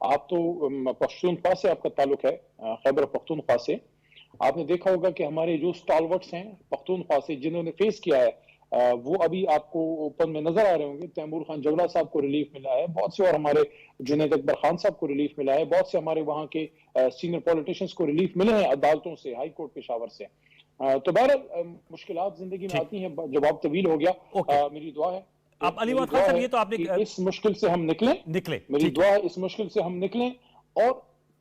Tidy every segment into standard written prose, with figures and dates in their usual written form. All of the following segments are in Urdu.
آپ تو پختونخوا سے آپ کا تعلق ہے، خیبر پختونخوا سے، آپ نے دیکھا ہوگا کہ ہمارے جو سٹالورٹس ہیں پختونخوا سے جنہوں نے فیس کیا ہے وہ ابھی آپ کو اوپن میں نظر آ رہے ہوں گے. تیمور خان جگڑا صاحب کو ریلیف ملا ہے، بہت سے، اور ہمارے جنید اکبر خان صاحب کو ریلیف ملا ہے، بہت سے ہمارے وہاں کے سینئر پولیٹیشینز کو ریلیف ملے ہیں عدالتوں سے، ہائی کورٹ پشاور سے. تو بہرحال مشکلات زندگی میں آتی ہیں. جواب طویل ہو گیا. میری دعا ہے، اب علی محمد خان صاحب یہ تو آپ نے اس مشکل سے ہم نکلیں. میری دعا ہے اس مشکل سے ہم نکلیں اور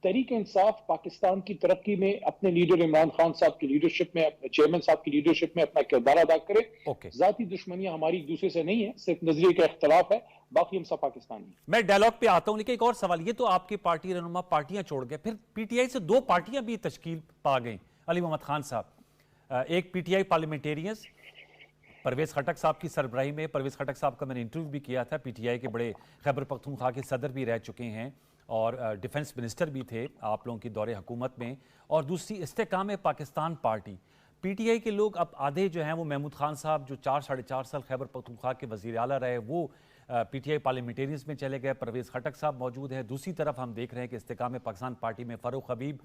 تحریک انصاف پاکستان کی ترقی میں اپنے لیڈر عمران خان صاحب کی لیڈرشپ میں، چیئرمین صاحب کی لیڈرشپ میں اپنا کردار ادا کرے. ذاتی دشمنیاں ہماری ایک دوسرے سے نہیں ہیں، صرف نظریے کا اختلاف ہے، باقی ہم سب پاکستانی ہیں. میں ڈائلاگ پہ آتا ہوں، لیکن ایک اور سوال، یہ تو آپ کی پارٹی رہنما پارٹیاں چھوڑ گئے، پھر پی ٹی آئی سے 2 پارٹیاں بھی تشکیل پا گئیں علی محمد خان صاحب. ایک پی ٹی آئی پارلیمنٹیرینز پرویز خٹک صاحب کی سربراہی میں، پرویز خٹک صاحب کا میں نے انٹرویو بھی کیا تھا، پی ٹی آئی کے بڑے خیبر پختونخوا کے صدر بھی رہ چکے ہیں اور ڈیفنس منسٹر بھی تھے آپ لوگوں کی دور حکومت میں. اور دوسری استحکام Pakistan party. P T I کے لوگ اب آدھے جو ہیں وہ محمود خان صاحب جو 4-4.5 سال خیبر پختونخوا کے وزیر اعلیٰ رہے، وہ پی ٹی آئی پارلیمنٹیرینز میں چلے گئے. پرویز خٹک صاحب موجود ہیں. دوسری طرف ہم دیکھ رہے ہیں کہ استحکام پاکستان پارٹی میں فاروق حبیب،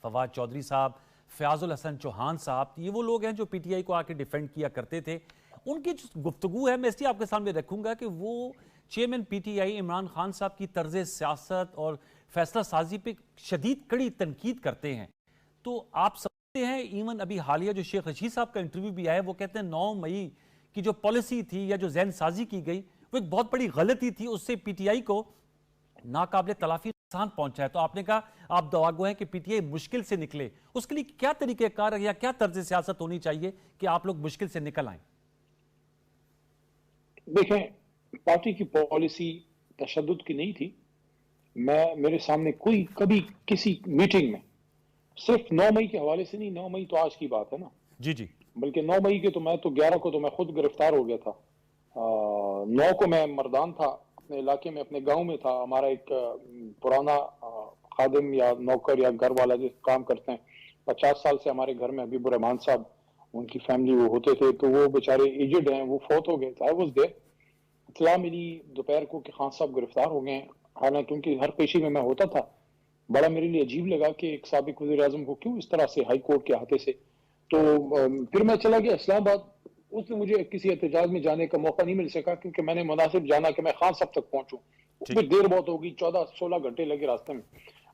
فواد چودھری صاحب، فیاض الحسن چوہان صاحب، یہ وہ لوگ ہیں جو پی ٹی آئی کو آ کے ڈیفینڈ کیا کرتے تھے. ان کی جو گفتگو ہے میں اس لیے آپ کے سامنے رکھوں گا کہ وہ chairman P T I Imran Khan صاحب کی طرز سیاست اور فیصلہ سازی پہ شدید کڑی تنقید کرتے ہیں. تو آپ سمجھتے ہیں ایون ابھی حالیہ جو شیخ رشید صاحب کا انٹرویو بھی آیا، وہ کہتے ہیں 9 مئی کی جو پالیسی تھی یا جو ذہن سازی کی گئی وہ ایک بہت بڑی غلطی تھی، اس سے پی ٹی آئی کو ناقابل تلافی نقصان پہنچا ہے. تو آپ نے کہا آپ دعاگو ہیں کہ پی ٹی آئی مشکل سے نکلے، اس کے لیے کیا طریقہ کار یا کیا طرز سیاست ہونی چاہیے کہ آپ لوگ مشکل سے نکل آئیں؟ دیکھیں، پارٹی کی پالیسی تشدد کی نہیں تھی. میرے سامنے کوئی کبھی کسی میٹنگ میں صرف 9 مئی کے حوالے سے نہیں، 9 مئی تو آج کی بات ہے نا، جی بلکہ 9 مئی کے تو میں تو 11 کو تو میں خود گرفتار ہو گیا تھا. 9 کو میں مردان تھا، اپنے علاقے میں، اپنے گاؤں میں تھا. ہمارا ایک پرانا خادم یا نوکر یا گھر والا جو کام کرتے ہیں 50 سال سے ہمارے گھر میں، حبیب الرحمان صاحب، ان کی فیملی وہ ہوتے تھے، تو وہ بیچارے ایجڈ ہیں، وہ فوت ہو گئے. I was there. اطلاع ملی دوپہر کو کہ خان صاحب گرفتار ہو گئے ہیں. حالانکہ ان کی ہر پیشی میں ہوتا تھا. بڑا میرے لیے عجیب لگا کہ ایک سابق وزیر اعظم کو کیوں اس طرح سے ہائی کورٹ کے احاطے سے. تو پھر میں چلا گیا اسلام آباد. اس میں مجھے کسی احتجاج میں جانے کا موقع نہیں مل سکا کیونکہ میں نے مناسب جانا کہ میں خان صاحب تک پہنچوں. پھر دیر بہت ہوگی، 14-16 گھنٹے لگے راستے میں.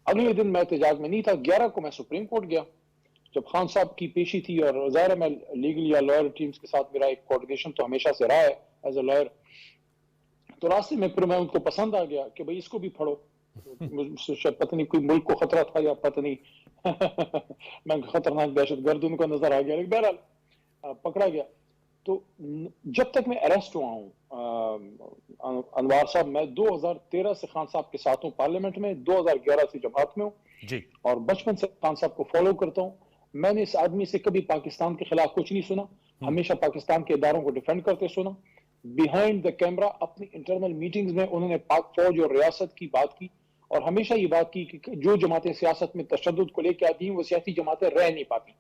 اگلے دن میں احتجاج میں نہیں تھا. 11 کو میں سپریم کورٹ گیا جب خان صاحب کی پیشی تھی، اور ظاہر ہے میں لیگل یا لائر ٹیمز کے ساتھ میرا ایک کوارڈینیشن تو ہمیشہ سے رہا ہے ایز اے لائر. تو راستے میں پھر میں ان کو پسند آ گیا کہ بھئی اس کو بھی پڑھو. شاید پتہ نہیں کوئی ملک کو خطرہ تھا یا پتہ نہیں میں خطرناک دہشت گرد ان کو نظر آ گیا، لیکن بہرحال پکڑا گیا. تو جب تک میں اریسٹ ہوا ہوں انوار صاحب، میں 2013 سے خان صاحب کے ساتھ ہوں پارلیمنٹ میں، 2011 سے جماعت میں ہوں اور بچپن سے خان صاحب کو فالو کرتا ہوں. میں نے اس آدمی سے کبھی پاکستان کے خلاف کچھ نہیں سنا، ہمیشہ پاکستان کے اداروں کو ڈیفینڈ کرتے سنا. بیہائنڈ دا کیمرہ اپنی انٹرنل میٹنگز میں انہوں نے پاک فوج اور ریاست کی بات کی اور ہمیشہ یہ بات کی کہ جو جماعتیں سیاست میں تشدد کو لے کے آتی ہیں وہ سیاسی جماعتیں رہ نہیں پاتی.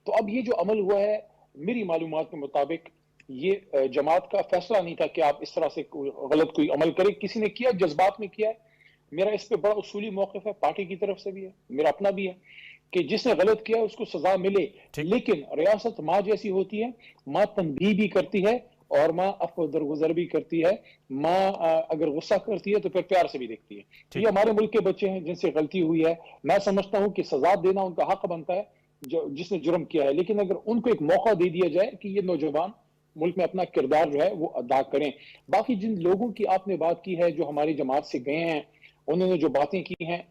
تو اب یہ جو عمل ہوا ہے میری معلومات کے مطابق یہ جماعت کا فیصلہ نہیں تھا کہ آپ اس طرح سے غلط کوئی عمل کریں، کسی نے کیا، جذبات میں کیا ہے. میرا اس پہ بڑا اصولی موقف ہے، پارٹی کی طرف سے بھی ہے، میرا اپنا بھی ہے کہ جس نے غلط کیا اس کو سزا ملے. لیکن ریاست ماں جیسی ہوتی ہے، ماں تنبیہ بھی کرتی ہے اور ماں عفو درگزر بھی کرتی ہے. ماں اگر غصہ کرتی ہے تو پھر پیار سے بھی دیکھتی ہے. یہ ہمارے ملک کے بچے ہیں جن سے غلطی ہوئی ہے، میں سمجھتا ہوں کہ سزا دینا ان کا حق بنتا ہے جس نے جرم کیا ہے. لیکن اگر ان کو ایک موقع دے دیا جائے کہ یہ نوجوان ملک میں اپنا کردار جو ہے وہ ادا کریں. باقی جن لوگوں کی آپ نے بات کی ہے جو ہماری جماعت سے گئے ہیں، انہوں نے جو باتیں کی ہیں،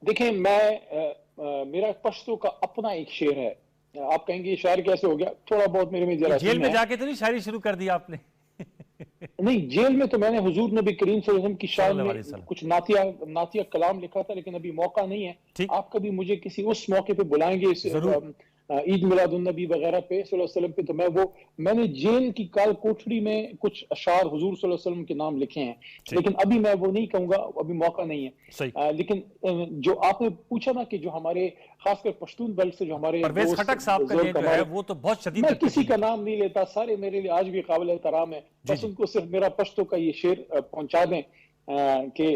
دیکھیں میرا پشتو کا اپنا ایک شعر ہے. آپ کہیں گے یہ شاعر کیسے ہو گیا؟ تھوڑا بہت میرے میں جراثیم ہے. جیل میں جا کے تو نہیں شاعری شروع کر دی آپ نے؟ نہیں، جیل میں تو میں نے حضور نبی کریم صلی اللہ علیہ وسلم کی شان میں کچھ نعتیہ کلام لکھا تھا، لیکن ابھی موقع نہیں ہے. آپ کبھی مجھے کسی اس موقع پہ بلائیں گے عید میلاد النبی وغیرہ پہ صلی اللہ علیہ وسلم پہ، تو میں نے جیل کی کال کوٹڑی میں کچھ اشعار حضور صلی اللہ علیہ وسلم کے نام لکھے ہیں، لیکن ابھی میں وہ نہیں کہوں گا، ابھی موقع نہیں ہے. لیکن جو آپ نے پوچھا نا کہ جو ہمارے خاص کر پشتون بیلٹ سے جو ہمارے پرویز خٹک صاحب کا یہ جو ہے وہ تو بہت شدید، میں کسی کا نام نہیں لیتا، سارے میرے لیے آج بھی قابل احترام ہے. بس ان کو صرف میرا پشتو کا یہ شعر پہنچا دیں کہ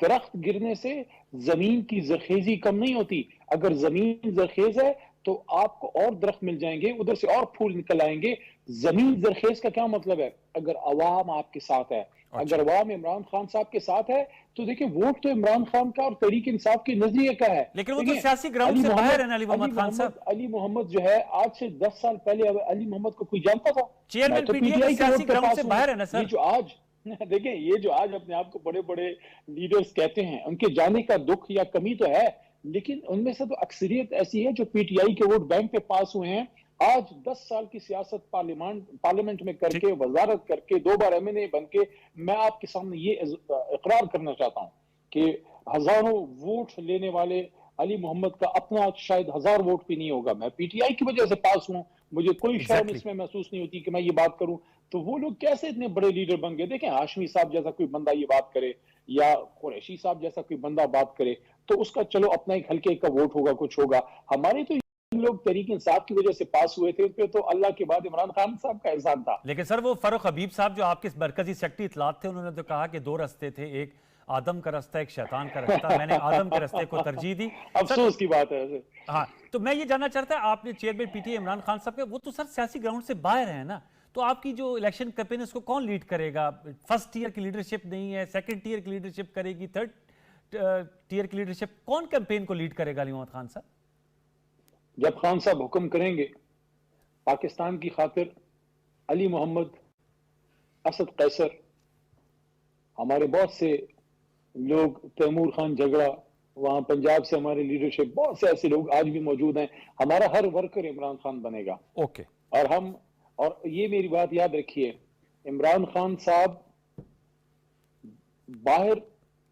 درخت گرنے سے زمین کی زرخیزی کم نہیں ہوتی. اگر زمین زرخیز ہے تو آپ کو اور درخت مل جائیں گے, ادھر سے اور پھول نکل آئیں گے. زمین زرخیز کا کیا مطلب ہے؟ اگر عوام آپ کے ساتھ ہے, اگر عوام عمران خان صاحب کے ساتھ ہے تو دیکھیں ووٹ تو عمران خان کا اور تحریک انصاف کے نظریے کا ہے. لیکن وہ تو سیاسی گراؤنڈ سے باہر ہے نا علی محمد خان صاحب. علی محمد جو ہے آج سے 10 سال پہلے علی محمد کو کوئی جانتا تھا؟ چیئرمین پی ٹی آئی سیاسی گراؤنڈ سے باہر ہے نا سر. یہ جو آج دیکھیں, یہ جو آج اپنے آپ کو بڑے بڑے لیڈرز کہتے ہیں, ان کے جانے کا دکھ یا کمی تو ہے, لیکن ان میں سے تو اکثریت ایسی ہے جو پی ٹی آئی کے ووٹ بینک پہ پاس ہوئے ہیں. آج 10 سال کی سیاست پارلیمنٹ میں کر کے, وزارت کر کے, 2 بار ایم این اے بن کے, میں آپ کے سامنے یہ اقرار کرنا چاہتا ہوں کہ ہزاروں ووٹ لینے والے علی محمد کا اپنا شاید 1000 ووٹ بھی نہیں ہوگا. میں پی ٹی آئی کی وجہ سے پاس ہوں, مجھے کوئی شرم اس میں محسوس نہیں ہوتی کہ میں یہ بات کروں. تو وہ لوگ کیسے اتنے بڑے لیڈر بن گئے؟ دیکھیں, ہاشمی صاحب جیسا کوئی بندہ یہ بات کرے یا قریشی صاحب جیسا کوئی بندہ بات کرے تو اس کا چلو اپنا ایک ہلکے کا ووٹ ہوگا, کچھ ہوگا. ہمارے تو لوگ تحریک انصاف کی وجہ سے پاس ہوئے تھے, پہ تو اللہ کے بعد عمران خان صاحب کا احسان تھا. لیکن سر وہ فاروق حبیب صاحب جو آپ کے مرکزی سیکرٹری اطلاعات تھے, انہوں نے تو کہا کہ 2 رستے تھے, ایک آدم کا رستہ, ایک شیطان کا رستہ. میں نے آدم کے رستے کو ترجیح دی. افسوس کی بات ہے. ہاں, تو میں یہ جاننا چاہتا ہے, آپ نے chairman P T I Imran Khan صاحب کے, وہ تو سر سیاسی گراؤنڈ سے باہر ہیں نا, تو آپ کی جو الیکشن کیمپین اس کو کون لیڈ کرے گا؟ فرسٹ ٹیئر کی لیڈرشپ نہیں ہے, سیکنڈ ٹیئر کی لیڈرشپ کرے گی, تھرڈ ٹیئر کی لیڈرشپ کون کیمپین کو لیڈ کرے گا علی محمد خان صاحب؟ جب خان صاحب حکم کریں گے پاکستان کی خاطر, علی محمد, اسد قیصر, ہمارے بہت سے لوگ, تیمور خان جھگڑا, وہاں پنجاب سے ہمارے لیڈرشپ, بہت سے ایسے لوگ آج بھی موجود ہیں. ہمارا ہر ورکر عمران خان بنے گا. اوکے. اور یہ میری بات یاد رکھیے, عمران خان صاحب باہر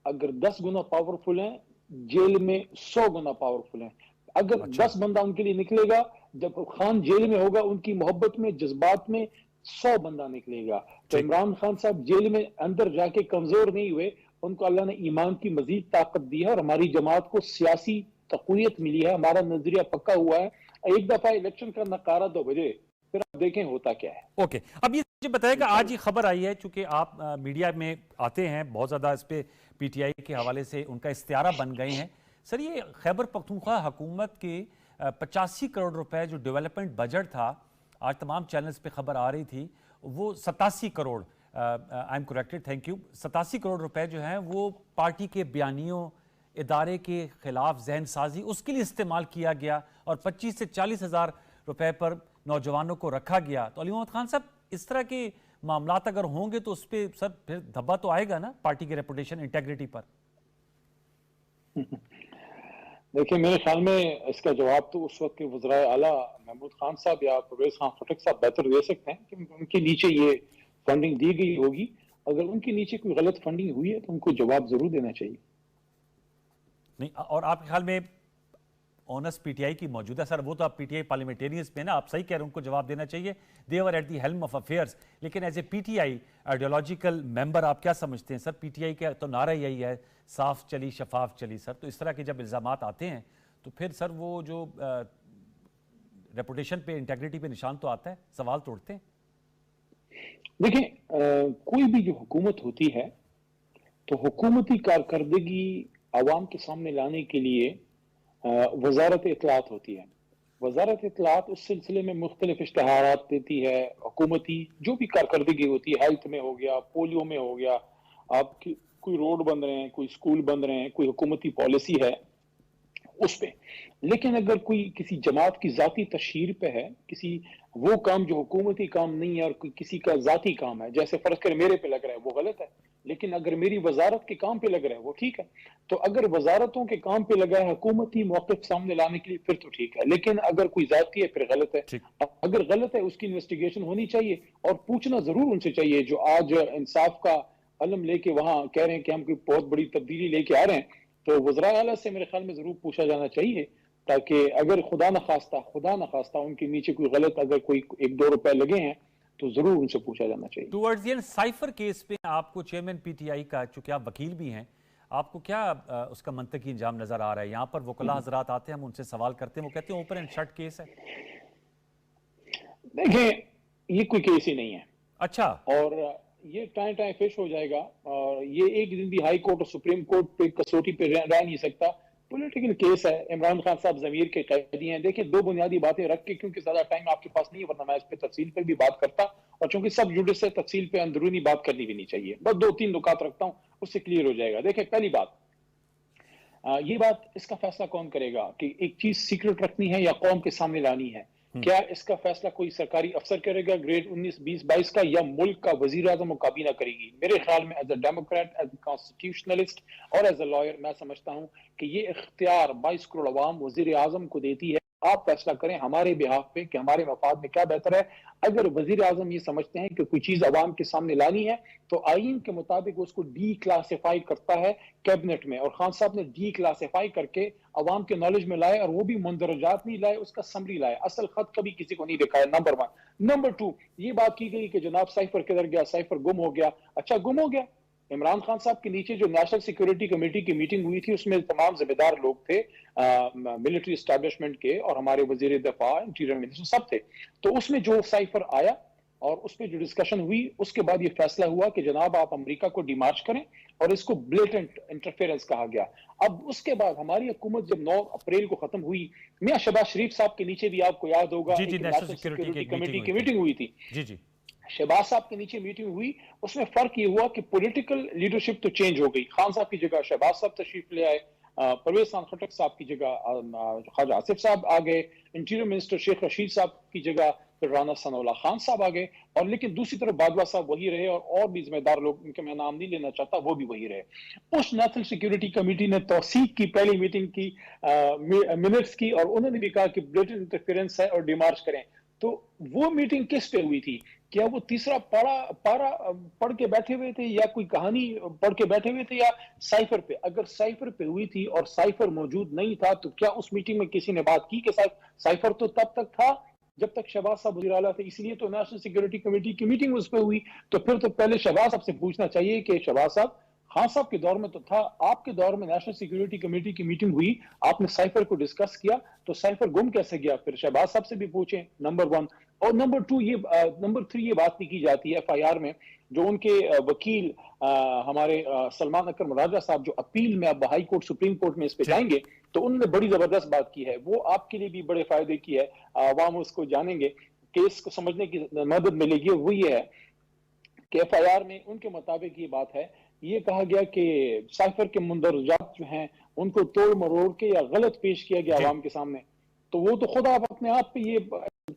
اگر 10 گنا پاورفل ہیں, جیل میں 100 گنا پاورفل ہیں. اگر 10 بندہ ان کے لیے نکلے گا, جب خان جیل میں ہوگا ان کی محبت میں, جذبات میں 100 بندہ نکلے گا. تو عمران خان صاحب جیل میں اندر جا کے کمزور نہیں ہوئے, ان کو اللہ نے ایمان کی مزید طاقت دی ہے, اور ہماری جماعت کو سیاسی تقویت ملی ہے. ہمارا نظریہ پکا ہوا ہے. ایک دفعہ الیکشن کا نقارہ 2 بجے, پھر آپ دیکھیں ہوتا کیا ہے. اوکے, اب یہ مجھے بتائے گا, آج یہ خبر آئی ہے, چونکہ آپ میڈیا میں آتے ہیں بہت زیادہ, اس پہ پی ٹی آئی کے حوالے سے ان کا استعارہ بن گئے ہیں. سر, یہ خیبر پختونخوا حکومت کے 85 کروڑ روپے جو ڈیولپمنٹ بجٹ تھا, آج تمام چینلز پہ خبر آ رہی تھی, وہ 87 crore, I am corrected, thank you, 87 crore روپے جو ہیں وہ پارٹی کے بیانیوں, ادارے کے خلاف ذہن سازی, اس کے لیے استعمال کیا گیا, اور 25 سے 40 ہزار روپے پر نوجوانوں کو رکھا گیا. تو علی محمد خان صاحب, اس طرح کے معاملات اگر ہوں گے تو اس پہ سر پھر دھبا تو آئے گا نا پارٹی کے ریپوٹیشن, انٹیگریٹی پر. دیکھیں, میرے خیال میں اس کا جواب تو اس وقت کے وزرائے اعلیٰ محمود خان صاحب یا پرویز خان خٹک صاحب بہتر دے سکتے ہیں کہ ان کے نیچے یہ فنڈنگ دی گئی ہوگی. اگر ان کے نیچے کوئی غلط فنڈنگ ہوئی ہے تو ان کو جواب ضرور دینا چاہیے. نہیں, اور آپ کے خیال میں اونس پی ٹی آئی کی موجودہ, سر وہ تو آپ پی ٹی آئی پارلیمنٹیرینز پہ نا, آپ صحیح کہہ رہے ہیں, ان کو جواب دینا چاہیے, they are at the helm of affairs. لیکن as a P T I ideological member آپ کیا سمجھتے ہیں سر؟ پی ٹی آئی کا تو نعرہ یہی ہے, صاف چلی شفاف چلی. سر, تو اس طرح کے جب الزامات آتے ہیں تو پھر سر وہ جو ریپوٹیشن پہ, انٹیگریٹی پہ نشان تو آتا ہے, سوال تو اٹھتے ہیں. دیکھیں, کوئی بھی جو حکومت ہوتی ہے تو حکومتی کارکردگی عوام کے سامنے لانے کے لیے وزارت اطلاعات ہوتی ہے. وزارت اطلاعات اس سلسلے میں مختلف اشتہارات دیتی ہے. حکومتی جو بھی کارکردگی ہوتی ہے, ہیلتھ میں ہو گیا, پولیو میں ہو گیا, آپ کی کوئی روڈ بن رہے ہیں, کوئی سکول بن رہے ہیں, کوئی حکومتی پالیسی ہے اس پہ. لیکن اگر کوئی کسی جماعت کی ذاتی تشہیر پہ ہے, کسی وہ کام جو حکومتی کام نہیں ہے اور کسی کا ذاتی کام ہے, جیسے فرض کر میرے پہ لگ رہا ہے, وہ غلط ہے. لیکن اگر میری وزارت کے کام پہ لگ رہا ہے وہ ٹھیک ہے. تو اگر وزارتوں کے کام پہ لگا ہے حکومتی موقف سامنے لانے کے لیے پھر تو ٹھیک ہے. لیکن اگر کوئی ذاتی ہے پھر غلط ہے. اگر غلط ہے اس کی انویسٹیگیشن ہونی چاہیے اور پوچھنا ضرور ان سے چاہیے جو آج انصاف کا علم لے کے وہاں کہہ رہے ہیں کہ ہم کوئی بہت بڑی تبدیلی لے کے آ رہے ہیں. تو وزرائے اعلیٰ سے میرے خیال میں ضرور پوچھا جانا چاہیے, تاکہ اگر خدا نخواستہ ان کے نیچے کوئی غلط اگر کوئی 1-2 روپے لگے ہیں تو ضرور ان سے پوچھا جانا چاہیے. Towards the end cipher case پہ آپ کو چیئرمین پی ٹی آئی کا, چونکہ آپ وکیل بھی ہیں, آپ کو کیا اس کا منطقی انجام نظر آ رہا ہے؟ یہاں پر وکلاء حضرات آتے ہیں, ہم ان سے سوال کرتے ہیں, وہ کہتے ہیں اوپن اینڈ شٹ کیس ہے. دیکھیں, یہ کوئی کیس ہی نہیں ہے. اچھا. اور یہ ٹائم فش ہو جائے گا اور یہ ایک دن بھی ہائی کورٹ اور سپریم کورٹ پہ کسوٹی پہ رہ نہیں سکتا. پولیٹیکل کیس ہے. عمران خان صاحب ضمیر کے قیدی ہیں. دیکھیں دو بنیادی باتیں رکھ کے, کیونکہ زیادہ ٹائم آپ کے پاس نہیں ہے ورنہ میں اس پہ تفصیل پہ بھی بات کرتا, اور چونکہ سب جوڈس سے تفصیل پہ اندرونی بات کرنی بھی نہیں چاہیے, بس 2-3 نکات رکھتا ہوں, اس سے کلیئر ہو جائے گا. دیکھیں پہلی بات, یہ بات اس کا فیصلہ کون کرے گا کہ ایک چیز سیکرٹ رکھنی ہے یا قوم کے سامنے لانی ہے؟ کیا اس کا فیصلہ کوئی سرکاری افسر کرے گا گریڈ 19, 20, 22 کا, یا ملک کا وزیر اعظم و کابینہ کرے گی؟ میرے خیال میں as a democrat, as a constitutionalist اور ایز اے لائر میں سمجھتا ہوں کہ یہ اختیار 22 کروڑ عوام وزیر اعظم کو دیتی ہے. آپ فیصلہ کریں ہمارے بہاف پہ کہ ہمارے مفاد میں کیا بہتر ہے. اگر وزیر اعظم یہ سمجھتے ہیں کہ کوئی چیز عوام کے سامنے لانی ہے تو آئین کے مطابق اس کو ڈی کلاسیفائی کرتا ہے کیبنٹ میں, اور خان صاحب نے ڈی کلاسیفائی کر کے عوام کے نالج میں لائے, اور وہ بھی مندرجات نہیں لائے, اس کا سمری لائے, اصل خط کبھی کسی کو نہیں دکھایا. نمبر 1. نمبر 2, یہ بات کی گئی کہ جناب سائفر کدھر گیا, سائفر گم ہو گیا. اچھا گم ہو گیا, عمران خان صاحب کے نیچے جو نیشنل سیکورٹی کمیٹی کی میٹنگ ہوئی تھی اس میں تمام ذمہ دار لوگ تھے ملٹری اسٹیبلشمنٹ کے, اور ہمارے وزیر دفاع, انٹیریئر منسٹر سب تھے. تو اس میں جو سائفر آیا اور اس پہ جو ڈسکشن ہوئی, اس کے بعد یہ فیصلہ ہوا کہ جناب آپ امریکہ کو ڈیمارچ کریں, اور اس کو بلیٹنٹ انٹرفیرنس کہا گیا. اب اس کے بعد ہماری حکومت جب 9 اپریل کو ختم ہوئی, میاں شہباز شریف صاحب کے نیچے بھی آپ کو یاد ہوگا نیشنل سیکورٹی کمیٹی کی میٹنگ ہوئی تھی. شہباز صاحب کے نیچے میٹنگ ہوئی, اس میں فرق یہ ہوا کہ پولیٹیکل لیڈرشپ تو چینج ہو گئی. خان صاحب کی جگہ شہباز صاحب تشریف لے آئے, پرویز خان خٹک صاحب کی جگہ خواجہ آصف صاحب آ گئے, انٹیریئر منسٹر شیخ رشید صاحب کی جگہ پھر رانا ثناء اللہ خان صاحب آ گئے, اور لیکن دوسری طرف باجوہ صاحب وہی رہے, اور بھی ذمہ دار لوگ, ان کے میں نام نہیں لینا چاہتا, وہ بھی وہی رہے. اس نیشنل سیکورٹی کمیٹی نے توثیق کی پہلی میٹنگ کی منٹس کی, اور انہوں نے بھی کہا کہ بلیٹنٹ انٹرفیرنس ہے اور ڈیمارچ کریں. تو وہ میٹنگ کس پہ ہوئی تھی؟ کیا وہ تیسرا پارا پڑھ کے بیٹھے ہوئے تھے, یا کوئی کہانی پڑھ کے بیٹھے ہوئے تھے, یا سائفر پہ؟ اگر سائفر پہ ہوئی تھی اور سائفر موجود نہیں تھا تو کیا اس میٹنگ میں کسی نے بات کی کہ سائفر تو تب تک تھا جب تک شہباز صاحب وزیر اعلیٰ تھے, اس لیے تو نیشنل سیکورٹی کمیٹی کی میٹنگ اس پہ ہوئی. تو پھر تو پہلے شہباز صاحب سے پوچھنا چاہیے کہ شہباز صاحب, خان صاحب کے دور میں تو تھا, آپ کے دور میں نیشنل سیکورٹی کمیٹی کی میٹنگ ہوئی, آپ نے سائفر کو ڈسکس کیا, تو سائفر گم کیسے گیا؟ پھر شہباز صاحب سے بھی پوچھیں. نمبر 1. اور نمبر 3 یہ بات نہیں کی جاتی ہے ایف آئی آر میں, جو ان کے وکیل ہمارے سلمان اکرم راجہ صاحب جو اپیل میں اب ہائی کورٹ سپریم کورٹ میں اس پہ جائیں گے, تو انہوں نے بڑی زبردست بات کی ہے, وہ آپ کے لیے بھی بڑے فائدے کی ہے, عوام اس کو جانیں گے, کیس کو سمجھنے کی مدد ملے گی. وہ یہ ہے کہ ایف آئی آر میں ان کے مطابق یہ بات ہے, یہ کہا گیا کہ سائفر کے مندرجات جو ہیں ان کو توڑ مروڑ کے یا غلط پیش کیا گیا عوام کے سامنے. تو وہ تو خود آپ اپنے آپ پہ یہ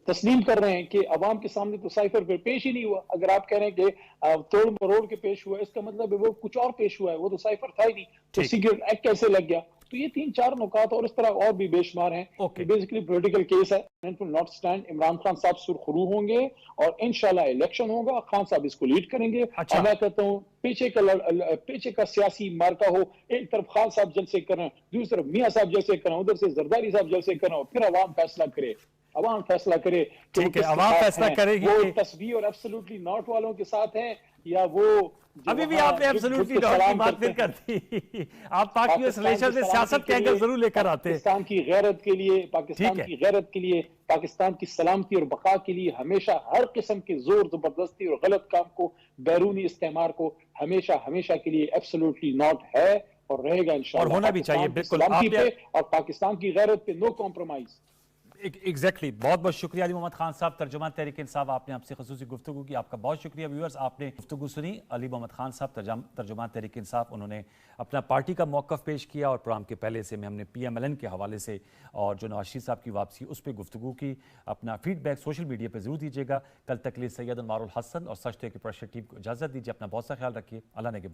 تسلیم کر رہے ہیں کہ عوام کے سامنے تو سائفر پہ پیش ہی نہیں ہوا. اگر آپ کہہ رہے ہیں کہ توڑ مروڑ کے پیش ہوا, اس کا مطلب وہ کچھ اور پیش ہوا ہے, وہ تو سائفر تھا ہی نہیں, تو سیکرٹ ایکٹ کیسے لگ گیا؟ تو یہ 3-4 نکات اور اس طرح اور بھی بے شمار ہیں. بیسیکلی پولیٹیکل کیس ہے, ناٹ سٹینڈ. عمران خان صاحب سرخرو ہوں گے اور انشاءاللہ الیکشن ہوگا, خان صاحب اس کو لیڈ کریں گے. اور میں کہتا ہوں پیچھے کا سیاسی مارکا ہو, ایک طرف خان صاحب جلسے کر رہے ہیں, دوسری طرف میاں صاحب جلسے کر رہے ہیں, ادھر سے زرداری صاحب جلسے کر رہے ہیں, پھر عوام فیصلہ کرے. عوام فیصلہ کرے کہ عوام فیصلہ کرے گی, وہ تصویر اور ایبسولوٹلی ناٹ والوں کے ساتھ ہیں, یا وہ ابھی بھی آپ نے ایبسولوٹلی ناٹ کی بات پھر کر دی. آپ پاک یو ایس ریلیشن میں سیاست کے اینگل ضرور لے کر آتے ہیں. پاکستان کی غیرت کے لیے, پاکستان کی غیرت کے لیے, پاکستان کی سلامتی اور بقا کے لیے ہمیشہ ہر قسم کے زور زبردستی اور غلط کام کو, بیرونی استعمار کو ہمیشہ کے لیے ایبسولوٹلی ناٹ ہے اور رہے گا انشاءاللہ. اور ہونا بھی چاہیے بالکل. اور پاکستان کی غیرت پہ نو کمپرومائز. ایگزیکٹلی. بہت بہت شکریہ علی محمد خان صاحب, ترجمان تحریک انصاف, آپ نے ہم سے خصوصی گفتگو کی. آپ کا بہت شکریہ. ویورز, آپ نے گفتگو سنی. علی محمد خان صاحب ترجمان تحریک انصاف, انہوں نے اپنا پارٹی کا موقف پیش کیا, اور پروگرام کے پہلے سے میں ہم نے پی ایم ایل این کے حوالے سے اور جو نواز شریف صاحب کی واپسی اس پہ گفتگو کی. اپنا فیڈ بیک سوشل میڈیا پہ ضرور دیجیے گا. کل تک لیے سید انوار الحسن اور سچ ٹیک پریشر ٹیم کو اجازت دیجیے. اپنا بہت سا خیال رکھیے. اللہ نے